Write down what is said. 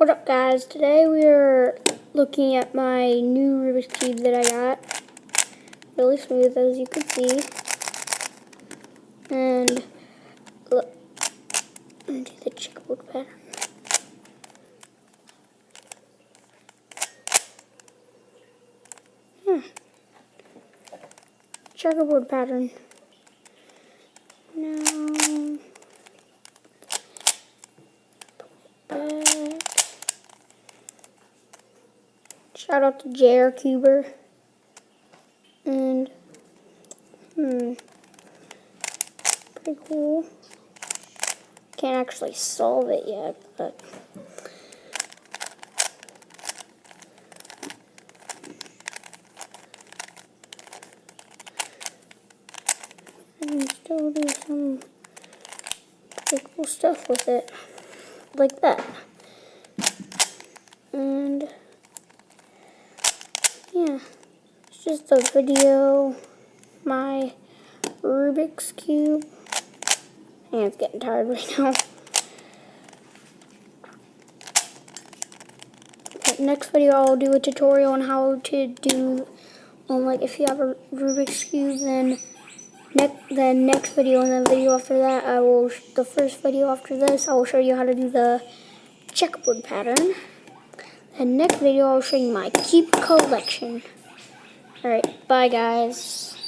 What up, guys? Today we are looking at my new Rubik's Cube that I got. Really smooth, as you can see. And look, let me do the checkerboard pattern. Checkerboard pattern. Now, back. Shout out to JR Cuber. And pretty cool. Can't actually solve it yet, but I can still do some pretty cool stuff with it, like that. And yeah, it's just a video, my Rubik's Cube. My hand's getting tired right now. But next video I'll do a tutorial on how to do, like if you have a Rubik's Cube, then next video, and then video after that, the first video after this, I will show you how to do the checkerboard pattern. And next video, I'll show you my cube collection. Alright, bye guys.